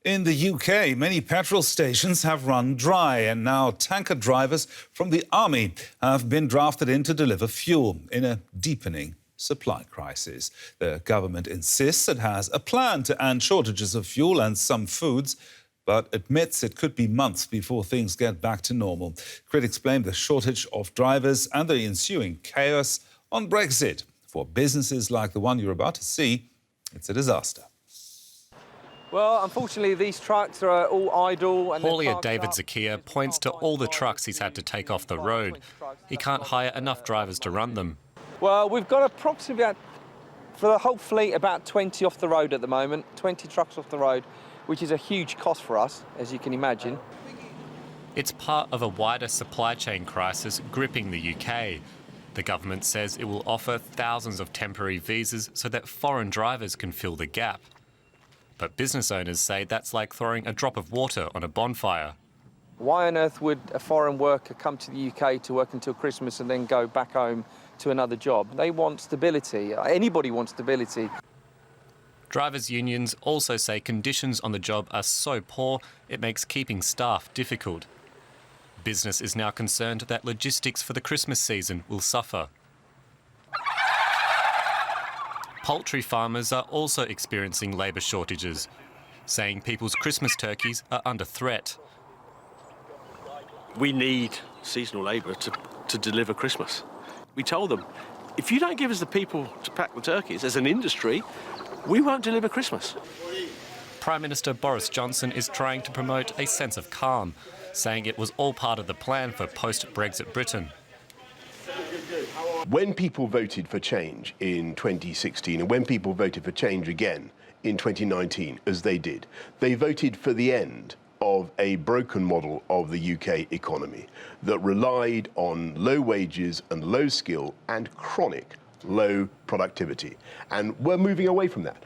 In the UK, many petrol stations have run dry, and now tanker drivers from the army have been drafted in to deliver fuel in a deepening supply crisis. The government insists it has a plan to end shortages of fuel and some foods, but admits it could be months before things get back to normal. Critics blame the shortage of drivers and the ensuing chaos on Brexit. For businesses like the one you're about to see, it's a disaster. Well, unfortunately, these trucks are all idle. And Haulier David Zacchea points to all the trucks he's had to take off the road. He can't hire enough drivers to run them. Well, we've got approximately, for the whole fleet, about 20 off the road at the moment, 20 trucks off the road, which is a huge cost for us, as you can imagine. It's part of a wider supply chain crisis gripping the UK. The government says it will offer thousands of temporary visas so that foreign drivers can fill the gap. But business owners say that's like throwing a drop of water on a bonfire. Why on earth would a foreign worker come to the UK to work until Christmas and then go back home to another job? They want stability. Anybody wants stability. Drivers' unions also say conditions on the job are so poor it makes keeping staff difficult. Business is now concerned that logistics for the Christmas season will suffer. Poultry farmers are also experiencing labour shortages, saying people's Christmas turkeys are under threat. We need seasonal labour to deliver Christmas. We told them, if you don't give us the people to pack the turkeys as an industry, we won't deliver Christmas. Prime Minister Boris Johnson is trying to promote a sense of calm, saying it was all part of the plan for post-Brexit Britain. When people voted for change in 2016 and when people voted for change again in 2019, as they did, they voted for the end of a broken model of the UK economy that relied on low wages and low skill and chronic low productivity. And we're moving away from that.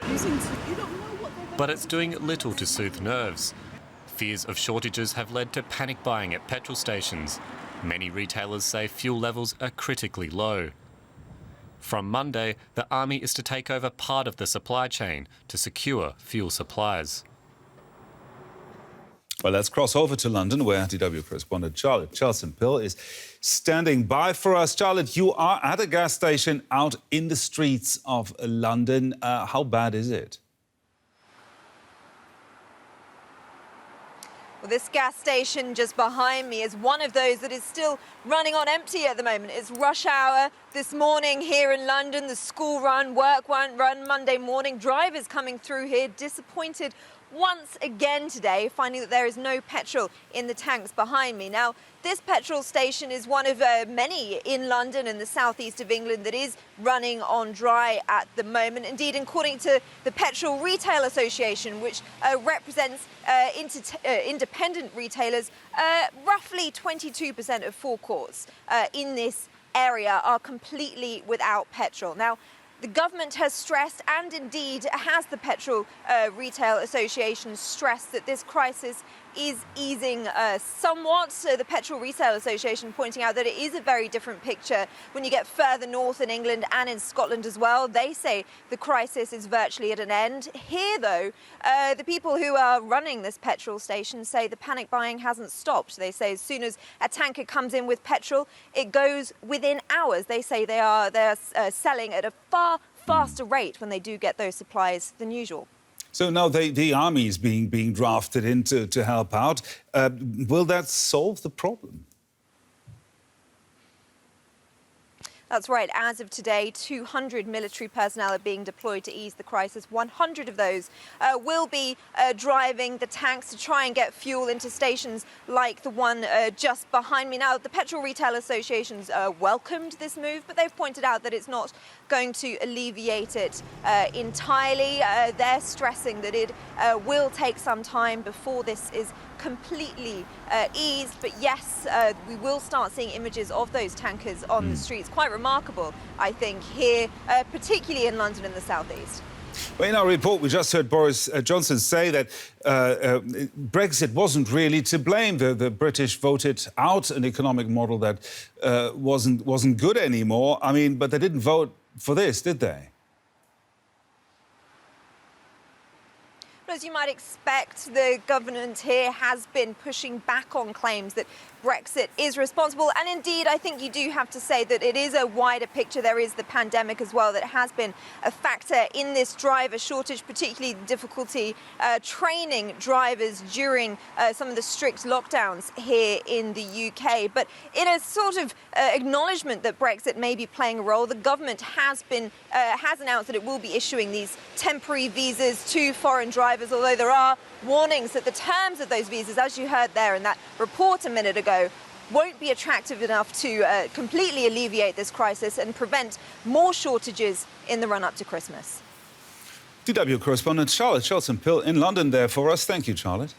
But it's doing little to soothe nerves. Fears of shortages have led to panic buying at petrol stations. Many retailers say fuel levels are critically low. From Monday, the army is to take over part of the supply chain to secure fuel supplies. Well, let's cross over to London, where DW correspondent Charlotte Chelson-Pill is standing by for us. Charlotte, you are at a gas station out in the streets of London. How bad is it? Well, this gas station just behind me is one of those that is still running on empty at the moment. It's rush hour this morning here in London, the school run, work run Monday morning. Drivers coming through here disappointed once again today, finding that there is no petrol in the tanks behind me. Now, this petrol station is one of many in London and the southeast of England that is running on dry at the moment. Indeed, according to the Petrol Retail Association, which represents independent retailers, roughly 22% of forecourts in this area are completely without petrol. Now, the government has stressed, and indeed has the Petrol Retail Association stressed, that this crisis is easing somewhat. So the Petrol Retail Association pointing out that it is a very different picture when you get further north in England and in Scotland as well. They say the crisis is virtually at an end. Here, though, the people who are running this petrol station say the panic buying hasn't stopped. They say as soon as a tanker comes in with petrol, it goes within hours. They say they're selling at a far faster rate when they do get those supplies than usual. So now the army is being drafted in to help out. Will that solve the problem? That's right. As of today, 200 military personnel are being deployed to ease the crisis. 100 of those will be driving the tanks to try and get fuel into stations like the one just behind me. Now, the Petrol Retail Association's welcomed this move, but they've pointed out that it's not going to alleviate it entirely. They're stressing that it will take some time before this is completely eased. But yes, we will start seeing images of those tankers on the streets. Quite remarkable, I think, here, particularly in London and the southeast. Well, in our report, we just heard Boris Johnson say that Brexit wasn't really to blame. The British voted out an economic model that wasn't good anymore. I mean, but they didn't vote for this, did they? As you might expect, the government here has been pushing back on claims that Brexit is responsible. And indeed, I think you do have to say that it is a wider picture. There is the pandemic as well that has been a factor in this driver shortage, particularly the difficulty training drivers during some of the strict lockdowns here in the UK. But in a sort of acknowledgement that Brexit may be playing a role, the government has announced that it will be issuing these temporary visas to foreign drivers, although there are warnings that the terms of those visas, as you heard there in that report a minute ago, won't be attractive enough to completely alleviate this crisis and prevent more shortages in the run-up to Christmas. DW correspondent Charlotte Shelton-Pill in London there for us. Thank you, Charlotte.